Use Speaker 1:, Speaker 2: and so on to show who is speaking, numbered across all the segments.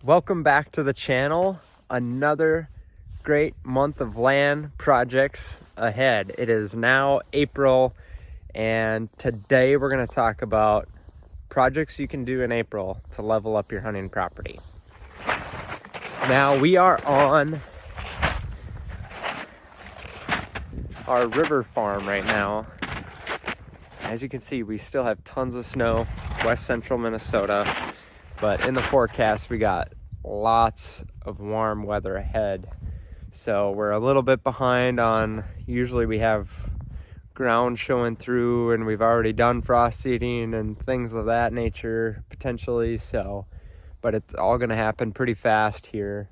Speaker 1: Welcome back to the channel. Another great month of land projects ahead. It is now April, and today we're going to talk about projects you can do in April to level up your hunting property. Now we are on our river farm right now. As you can see, we still have tons of snow, west central Minnesota. But in the forecast, we got lots of warm weather ahead. So we're a little bit behind on, usually we have ground showing through and we've already done frost seeding and things of that nature potentially. So, but it's all gonna happen pretty fast here.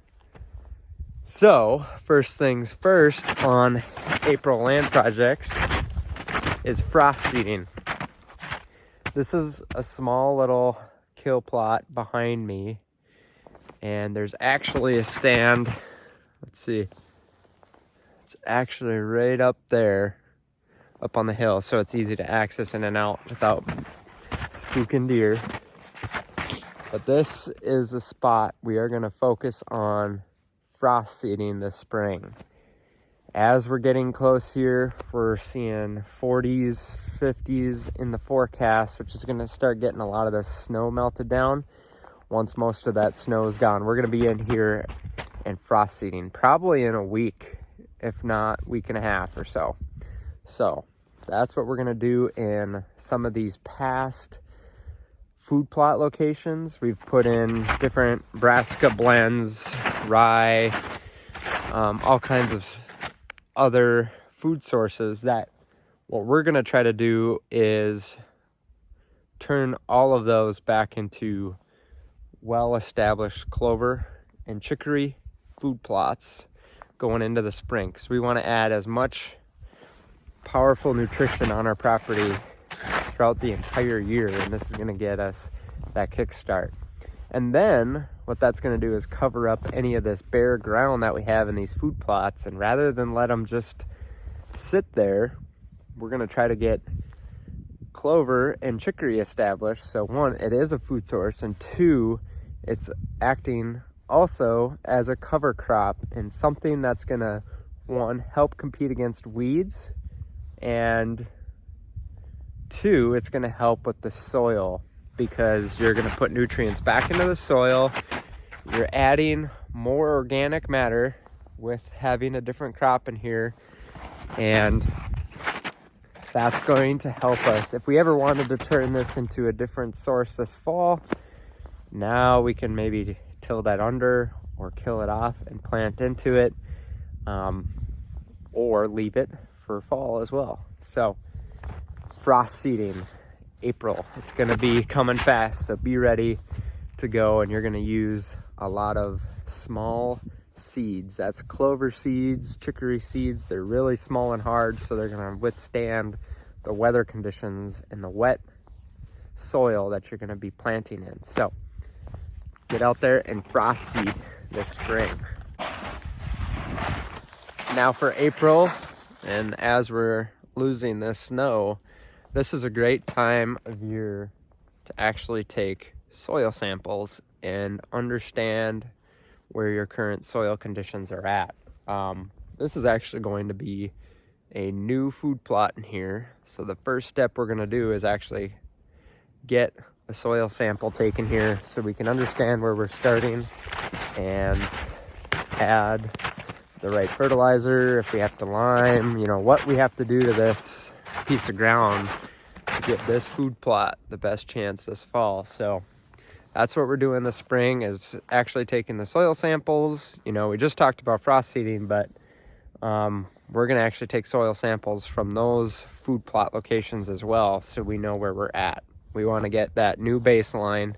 Speaker 1: So first things first on April land projects is frost seeding. This is a small little kill plot behind me, and there's actually a stand. Let's see, it's actually right up there, up on the hill, so it's easy to access in and out without spooking deer. But this is a spot we are going to focus on frost seeding this spring. As we're getting close here, we're seeing 40s, 50s in the forecast, which is going to start getting a lot of the snow melted down. Once most of that snow is gone, we're going to be in here and frost seeding probably in a week, if not week and a half or so. So that's what we're going to do in some of these past food plot locations. We've put in different brassica blends, rye, all kinds of other food sources. That what we're going to try to do is turn all of those back into well-established clover and chicory food plots going into the spring. So we want to add as much powerful nutrition on our property throughout the entire year, and this is going to get us that kickstart. And then what that's going to do is cover up any of this bare ground that we have in these food plots. And rather than let them just sit there, we're going to try to get clover and chicory established. So one, it is a food source, and two, it's acting also as a cover crop and something that's going to, one, help compete against weeds, and two, it's going to help with the soil, because you're going to put nutrients back into the soil. You're adding more organic matter with having a different crop in here, and that's going to help us. If we ever wanted to turn this into a different source this fall, now we can maybe till that under or kill it off and plant into it, or leave it for fall as well. So frost seeding, April, it's going to be coming fast, so be ready to go. And you're going to use a lot of small seeds. That's clover seeds, chicory seeds. They're really small and hard, so they're going to withstand the weather conditions and the wet soil that you're going to be planting in. So get out there and frost seed this spring. Now for April, and as we're losing this snow, this is a great time of year to actually take soil samples and understand where your current soil conditions are at. This is actually going to be a new food plot in here. So the first step we're going to do is actually get a soil sample taken here so we can understand where we're starting and add the right fertilizer, if we have to lime, what we have to do to this piece of ground to get this food plot the best chance this fall. So that's what we're doing this spring, is actually taking the soil samples. We just talked about frost seeding, but we're going to actually take soil samples from those food plot locations as well, so we know where we're at. We want to get that new baseline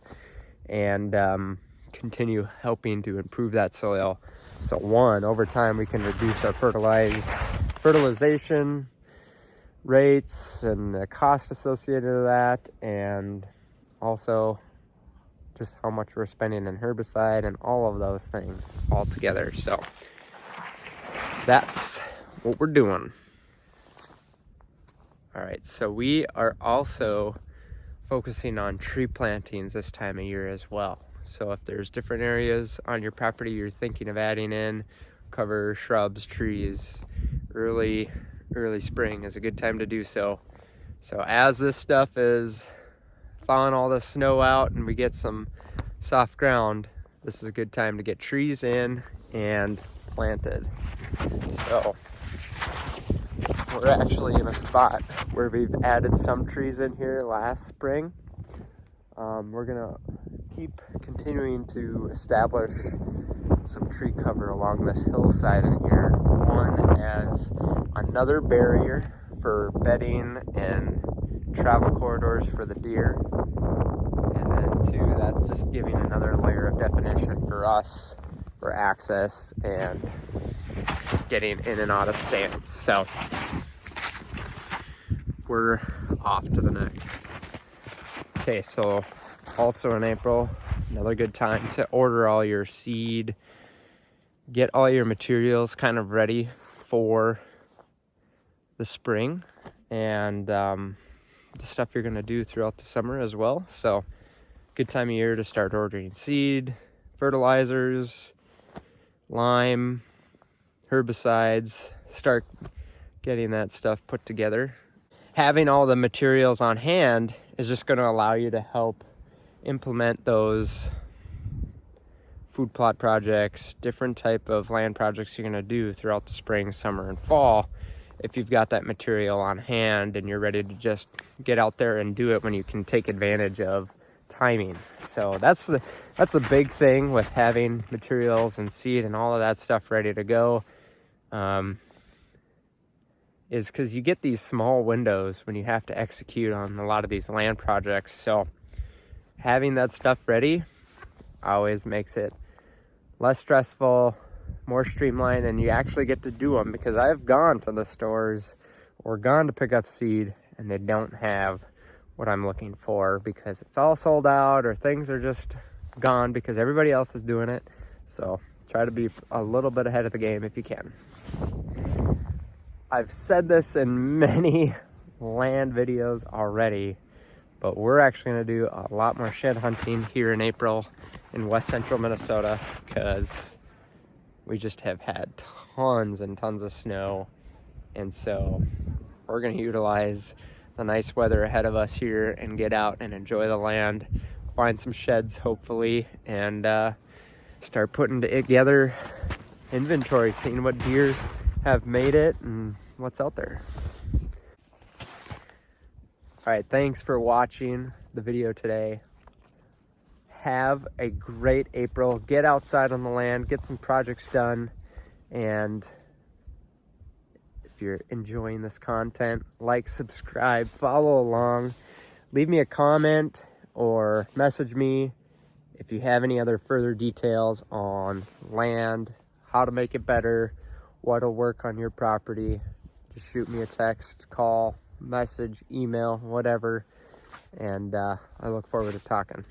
Speaker 1: and continue helping to improve that soil. So one, over time we can reduce our fertilization rates and the cost associated with that, and also just how much we're spending in herbicide and all of those things all together. So that's what we're doing. All right, so we are also focusing on tree plantings this time of year as well. So if there's different areas on your property you're thinking of adding in, cover shrubs, trees, early spring is a good time to do so. So as this stuff is thawing all the snow out and we get some soft ground, this is a good time to get trees in and planted. So we're actually in a spot where we've added some trees in here last spring. We're gonna keep continuing to establish some tree cover along this hillside in here. One as another barrier for bedding and travel corridors for the deer. And then two, that's just giving another layer of definition for us for access and getting in and out of stands. So we're off to the next. Okay, so also in April, another good time to order all your seed, get all your materials kind of ready for the spring and the stuff you're gonna do throughout the summer as well. So good time of year to start ordering seed, fertilizers, lime, herbicides, start getting that stuff put together. Having all the materials on hand is just going to allow you to help implement those food plot projects, different type of land projects you're going to do throughout the spring, summer, and fall. If you've got that material on hand and you're ready to just get out there and do it when you can take advantage of timing. So that's a big thing with having materials and seed and all of that stuff ready to go. Is because you get these small windows when you have to execute on a lot of these land projects. So having that stuff ready always makes it less stressful, more streamlined, and you actually get to do them, because I've gone to the stores or gone to pick up seed and they don't have what I'm looking for because it's all sold out or things are just gone because everybody else is doing it. So try to be a little bit ahead of the game if you can. I've said this in many land videos already, but we're actually going to do a lot more shed hunting here in April in west central Minnesota because we just have had tons and tons of snow. And so we're going to utilize the nice weather ahead of us here and get out and enjoy the land, find some sheds hopefully, and start putting together inventory, seeing what deer have made it and what's out there. All right, thanks for watching the video today. Have a great April. Get outside on the land, get some projects done, and if you're enjoying this content, like, subscribe, follow along, leave me a comment or message me if you have any other further details on land, how to make it better, what'll work on your property. Just shoot me a text, call, message, email, whatever, and I look forward to talking.